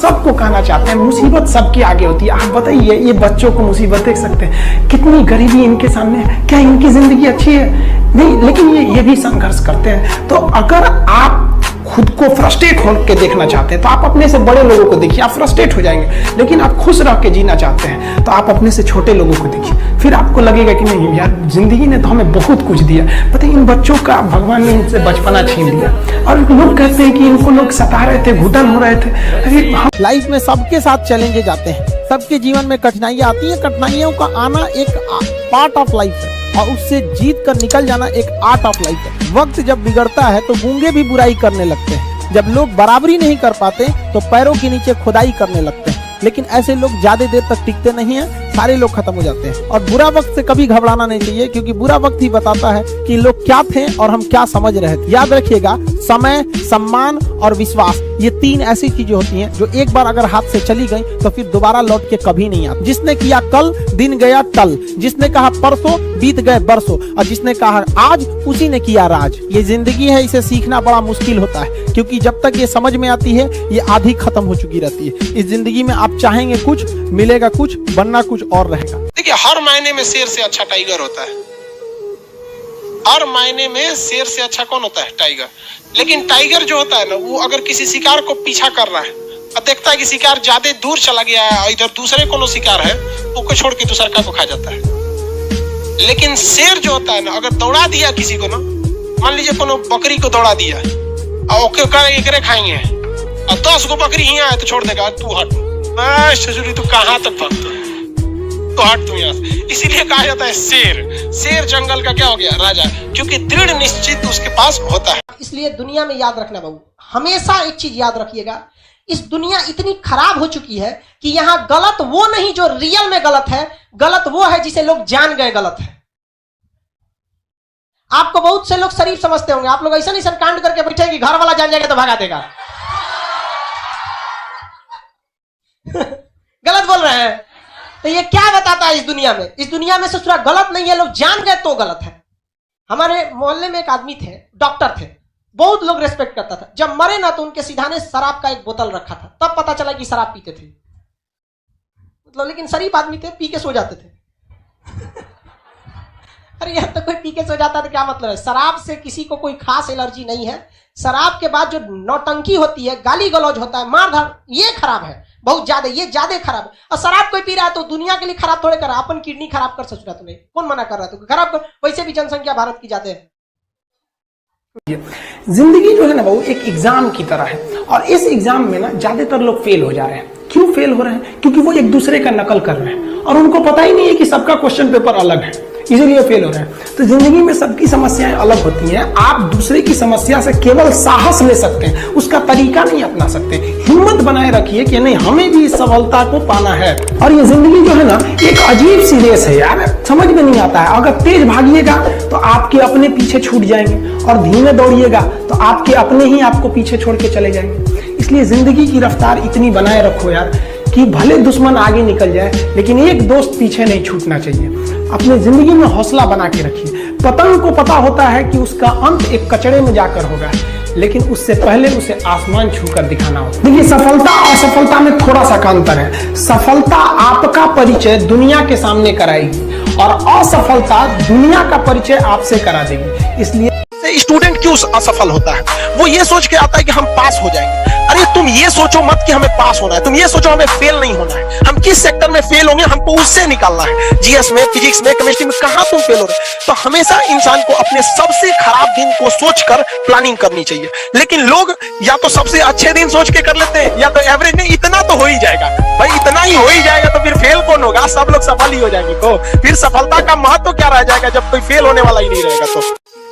सबको कहना चाहते हैं, मुसीबत सबके आगे होती है। आप बताइए, ये बच्चों को मुसीबत देख सकते हैं, कितनी गरीबी इनके सामने है, क्या इनकी जिंदगी अच्छी है? नहीं, लेकिन ये भी संघर्ष करते हैं। तो अगर आप खुद को फ्रस्ट्रेट होकर देखना चाहते हैं तो आप अपने से बड़े लोगों को देखिए, आप फ्रस्ट्रेट हो जाएंगे। लेकिन आप खुश रह के जीना चाहते हैं तो आप अपने से छोटे लोगों को देखिए, फिर आपको लगेगा कि नहीं यार, जिंदगी ने तो हमें बहुत कुछ दिया। पता है, इन बच्चों का भगवान ने इनसे बचपना छीन लिया। और लोग कहते हैं कि इनको लोग सता रहे थे, घुटन हो रहे थे। अरे लाइफ में सबके साथ चैलेंजेस आते हैं, सबके जीवन में कठिनाइयां आती हैं। कठिनाइयों का आना एक पार्ट ऑफ लाइफ है और उससे जीत कर निकल जाना एक आर्ट ऑफ लाइफ है। वक्त जब बिगड़ता है तो गूंगे भी बुराई करने लगते हैं। जब लोग बराबरी नहीं कर पाते तो पैरों के नीचे खुदाई करने लगते हैं। लेकिन ऐसे लोग ज्यादा देर तक टिकते नहीं हैं, सारे लोग खत्म हो जाते हैं। और बुरा वक्त से कभी घबराना नहीं चाहिए, क्योंकि बुरा वक्त ही बताता है कि लोग क्या थे और हम क्या समझ रहे थे। याद रखिएगा, समय, सम्मान और विश्वास, ये तीन ऐसी चीजें होती हैं जो एक बार अगर हाथ से चली गई तो फिर दोबारा लौट के कभी नहीं आती। जिसने किया कल, दिन गया टल। जिसने कहा परसों, बीत गए बरसों। और जिसने कहा आज, उसी ने किया राज। ये जिंदगी है, इसे सीखना बड़ा मुश्किल होता है, क्योंकि जब तक ये समझ में आती है ये आधी खत्म हो चुकी रहती है। इस जिंदगी में आप चाहेंगे कुछ, मिलेगा कुछ, बनना कुछ और रहेगा। देखिए, हर मायने में शेर से अच्छा टाइगर होता है। हर मायने में शेर से अच्छा कौन होता है? टाइगर। लेकिन टाइगर जो होता है ना, वो अगर किसी शिकार को पीछा कर रहा है और देखता है कि शिकार ज्यादा दूर चला गया है और इधर दूसरे कोनो शिकार है, तो उसको छोड़ के दूसरा को खा जाता है। लेकिन शेर जो होता है ना, अगर दौड़ा दिया किसी को ना, मान लीजिए कोनो बकरी को दौड़ा दिया और ओके एकरे खाएंगे और 10 गो बकरी ही आए तो छोड़ देगा, तू हट, तू कहाँ तक भागता है, तो हट तू यहाँ से। इसीलिए कहा जाता है शेर जंगल का क्या हो गया? राजा, क्योंकि दृढ़ निश्चित उसके पास होता है। इसलिए दुनिया में याद रखना बाबू, हमेशा एक चीज याद रखिएगा, इस दुनिया इतनी खराब हो चुकी है कि यहाँ गलत वो नहीं जो रियल में गलत है, गलत वो है जिसे लोग जान गए गलत है। आपको बहुत से लोग शरीफ समझते होंगे, आप लोग ऐसा कांड करके बैठे कि घर वाला जान जाएगा तो भगा देगा। गलत बोल रहे हैं। तो ये क्या बताता है इस दुनिया में? इस दुनिया में ससुरा गलत नहीं है, लोग जान गए तो गलत है। हमारे मोहल्ले में एक आदमी थे, डॉक्टर थे, बहुत लोग रेस्पेक्ट करता था। जब मरे ना तो उनके सिधाने शराब का एक बोतल रखा था, तब पता चला कि शराब पीते थे। मतलब लेकिन शरीफ आदमी थे, पी के सो जाते थे। अरे यार, तो कोई पी के सो जाता तो क्या मतलब है? शराब से किसी को कोई खास एलर्जी नहीं है। शराब के बाद जो नौटंकी होती है, गाली गलौज होता है, मारधार, ये खराब है बहुत ज्यादा, ये ज्यादा खराब है। और शराब कोई पी रहा है तो दुनिया के लिए खराब थोड़े कर रहा है, अपन किडनी खराब कर सकता तो नहीं, कौन मना कर रहा है? तो खराब कर। वैसे भी जनसंख्या भारत की ज्यादा है। जिंदगी जो है ना वो एक एग्जाम की तरह है, और इस एग्जाम में ना ज्यादातर लोग फेल हो जा रहे हैं। क्यों फेल हो रहे हैं? क्योंकि वो एक दूसरे का नकल कर रहे हैं और उनको पता ही नहीं है कि सबका क्वेश्चन पेपर अलग है, इसीलिए फेल हो रहे हैं। तो जिंदगी में सबकी समस्याएं अलग होती हैं। आप दूसरे की समस्या से केवल साहस ले सकते हैं, उसका तरीका नहीं अपना सकते। हिम्मत बनाए रखिए कि नहीं, हमें भी इस सफलता को पाना है। और ये जिंदगी जो है ना, एक अजीब सी रेस है यार, समझ में नहीं आता है। अगर तेज भागिएगा तो आपके अपने पीछे छूट जाएंगे, और धीमे दौड़िएगा तो आपके अपने ही आपको पीछे छोड़ के चले जाएंगे। इसलिए जिंदगी की रफ्तार इतनी बनाए रखो यार कि भले दुश्मन आगे निकल जाए, लेकिन एक दोस्त पीछे नहीं छूटना चाहिए। अपनी जिंदगी में हौसला बना के रखिए। पतंग को पता होता है कि उसका अंत एक कचड़े में जाकर होगा, लेकिन उससे पहले उसे आसमान छूकर दिखाना होता है। देखिए, सफलता और असफलता में थोड़ा सा अंतर है। सफलता आपका परिचय दुनिया के सामने कराएगी और असफलता दुनिया का परिचय आपसे करा देगी। इसलिए स्टूडेंट क्यों असफल होता है? वो ये सोच के आता है कि हम पास हो जाएंगे। अरे तुम ये सोचो मत कि हमें पास होना है, तुम ये सोचो हमें फेल नहीं होना है। हम किस सेक्टर में फेल होंगे हमको उससे निकालना है। जीएस में, फिजिक्स में, केमिस्ट्री में कहां तुम फेल हो रहे? तो हमेशा इंसान को अपने सबसे खराब दिन को सोचकर प्लानिंग करनी चाहिए। लेकिन लोग या तो सबसे अच्छे दिन सोच के कर लेते हैं, या तो एवरेज नहीं, इतना तो हो ही जाएगा भाई, इतना ही हो ही जाएगा तो फिर फेल कौन होगा? सब लोग सफल ही हो जाएंगे। तो फिर सफलता का महत्व क्या रह जाएगा जब कोई फेल होने वाला ही नहीं रहेगा? तो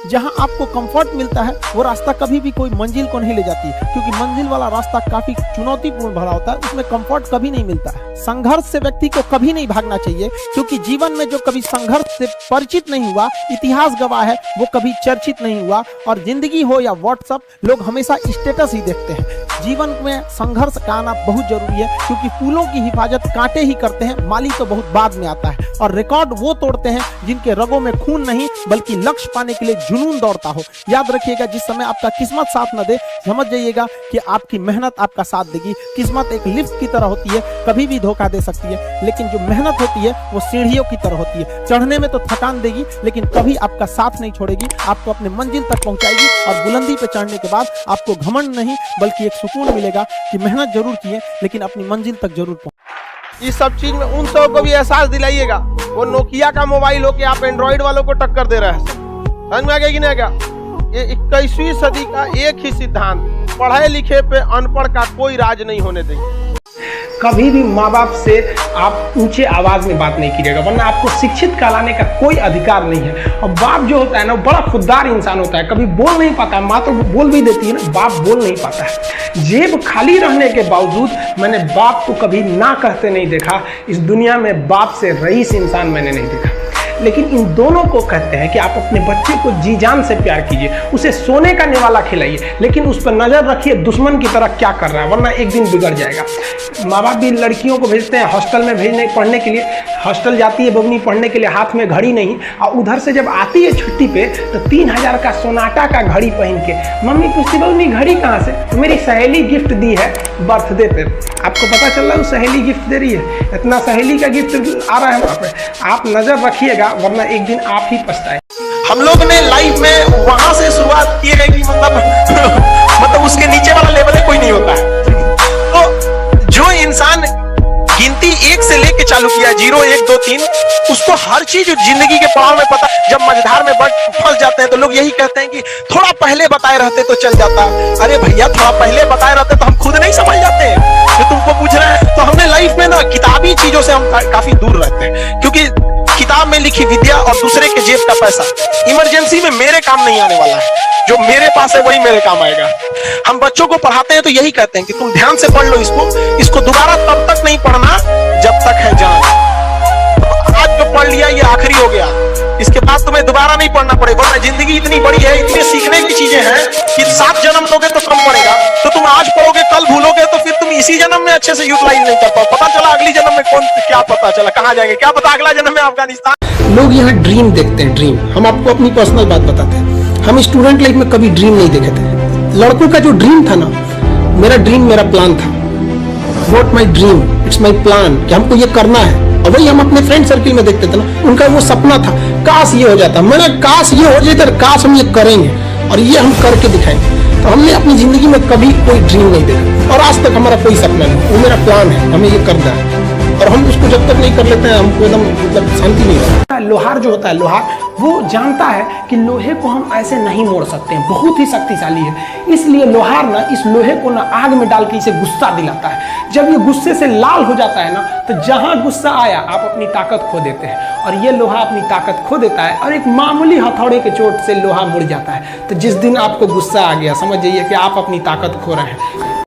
जहां आपको कंफर्ट मिलता है वो रास्ता कभी भी कोई मंजिल को नहीं ले जाती, क्योंकि मंजिल वाला रास्ता काफी चुनौतीपूर्ण भरा होता है, उसमें कंफर्ट कभी नहीं मिलता है। संघर्ष से व्यक्ति को कभी नहीं भागना चाहिए, क्योंकि जीवन में जो कभी संघर्ष से परिचित नहीं हुआ, इतिहास गवाह है, वो कभी चर्चित नहीं हुआ। और जिंदगी हो या व्हाट्सएप, लोग हमेशा स्टेटस ही देखते हैं। जीवन में संघर्ष का आना बहुत जरूरी है, क्योंकि फूलों की हिफाजत कांटे ही करते हैं, माली तो बहुत बाद में आता है। और रिकॉर्ड वो तोड़ते हैं जिनके रगों में खून नहीं बल्कि लक्ष्य पाने के लिए जुनून दौड़ता हो। याद रखिएगा, जिस समय आपका किस्मत साथ न दे, समझ जाइएगा कि आपकी मेहनत आपका साथ देगी। किस्मत एक लिफ्ट की तरह होती है, कभी भी धोखा दे सकती है, लेकिन जो मेहनत होती है वो सीढ़ियों की तरह होती है। चढ़ने में तो थकान देगी लेकिन कभी आपका साथ नहीं छोड़ेगी, आपको अपने मंजिल तक पहुंचाएगी। और बुलंदी पे चढ़ने के बाद आपको घमंड नहीं बल्कि एक सुकून मिलेगा कि मेहनत जरूर किए लेकिन अपनी मंजिल तक जरूर पहुंचे। इस सब चीज में उन सब को भी एहसास दिलाइएगा। वो नोकिया का मोबाइल हो के आप एंड्रॉइड वालों को टक्कर दे रहे हैं। समझ में आ गया कि नहीं? क्या ये 21वीं सदी का एक ही सिद्धांत, पढ़े लिखे पे अनपढ़ का कोई राज नहीं होने देंगे। कभी भी माँ बाप से आप ऊंचे आवाज में बात नहीं कीजिएगा, वरना आपको शिक्षित कहलाने का कोई अधिकार नहीं है। और बाप जो होता है ना, बड़ा खुददार इंसान होता है, कभी बोल नहीं पाता है। माँ तो बोल भी देती है ना, बाप बोल नहीं पाता है। जेब खाली रहने के बावजूद मैंने बाप को कभी ना कहते नहीं देखा। इस दुनिया में बाप से रईस इंसान मैंने नहीं देखा। लेकिन इन दोनों को कहते हैं कि आप अपने बच्चे को जी जान से प्यार कीजिए, उसे सोने का निवाला खिलाइए, लेकिन उस पर नजर रखिए दुश्मन की तरह क्या कर रहा है, वरना एक दिन बिगड़ जाएगा। माँ बाप भी लड़कियों को भेजते हैं हॉस्टल में भेजने पढ़ने के लिए। हॉस्टल जाती है बबनी पढ़ने के लिए, हाथ में घड़ी नहीं, और उधर से जब आती है छुट्टी पे तो 3000 का सोनाटा का घड़ी पहन के मम्मी पूछती बबनी घड़ी कहाँ से? तो मेरी सहेली गिफ्ट दी है बर्थडे पे। आपको पता चल रहा है वो सहेली गिफ्ट दे रही है, इतना सहेली का गिफ्ट आ रहा है वहाँ पे। आप नजर रखिएगा वरना एक दिन आप ही पछताए। हम लोग ने लाइफ में वहां से शुरुआत की है कि मतलब उसके नीचे वाला लेवल है कोई नहीं होता है। तो जो इंसान गिनती 1 से लेके चालू किया, 0 1 2 3, उसको हर चीज जिंदगी के पड़ाव में पता। जब मझधार में फंस जाते हैं तो लोग यही कहते हैं कि थोड़ा पहले बताए रहते तो चल जाता। अरे भैया, थोड़ा पहले बताए रहते तो हम खुद नहीं समझ जाते जो तुमको पूछ रहे हैं। तो हमने लाइफ में ना किताबी चीजों से हम काफी दूर रहते हैं, क्योंकि किताब में लिखी विद्या और दूसरे के जेब का पैसा इमरजेंसी में मेरे काम नहीं आने वाला है। जो मेरे पास है वही मेरे काम आएगा। हम बच्चों को पढ़ाते हैं तो यही कहते हैं कि तुम ध्यान से पढ़ लो इसको दोबारा तब तक नहीं पढ़ना जब तक है जान। आज जो पढ़ लिया ये आखिरी हो गया, इसके बाद तुम्हें दोबारा नहीं पढ़ना पड़ेगा। वरना जिंदगी इतनी बड़ी है, इतने सीखने की चीजें हैं कि 7 जन्म लोगे तो कम पड़ेगा। तो तुम आज पढ़ोगे कल भूलोगे तो फिर तुम इसी जन्म में अच्छे से यूटिलाइज नहीं कर पाओ। पता चला अगली जन्म में क्या पता चला कहाँ जाएंगे, क्या पता अगला जन्म में अफगानिस्तान। लोग यहाँ ड्रीम देखते हैं, ड्रीम। हम आपको अपनी पर्सनल बात बताते हैं, हम स्टूडेंट लाइफ में कभी ड्रीम नहीं देखे थे। लड़कों का जो ड्रीम था ना, मेरा ड्रीम मेरा प्लान था। Not my dream, it's my plan, कि हमको ये करना है। और वही हम अपने फ्रेंड सर्किल में देखते थे ना, उनका वो सपना था, काश ये हो जाता। मेरा काश ये हो जाता, काश हम ये करेंगे और ये हम करके दिखाएंगे। तो हमने अपनी जिंदगी में कभी कोई ड्रीम नहीं देखा और आज तक हमारा कोई सपना नहीं। वो मेरा प्लान है, हमें ये करना है और हम उसको जब तक नहीं कर लेते हैं हमको एकदम मतलब शांति नहीं रहता। लोहार जो होता है, लोहार वो जानता है कि लोहे को हम ऐसे नहीं मोड़ सकते हैं, बहुत ही शक्तिशाली है। इसलिए लोहार ना इस लोहे को ना आग में डाल के इसे गुस्सा दिलाता है। जब ये गुस्से से लाल हो जाता है ना, तो जहां गुस्सा आया आप अपनी ताकत खो देते हैं। और ये लोहा अपनी ताकत खो देता है और एक मामूली हथौड़े के चोट से लोहा मुड़ जाता है। तो जिस दिन आपको गुस्सा आ गया, समझ जाइए कि आप अपनी ताकत खो रहे हैं।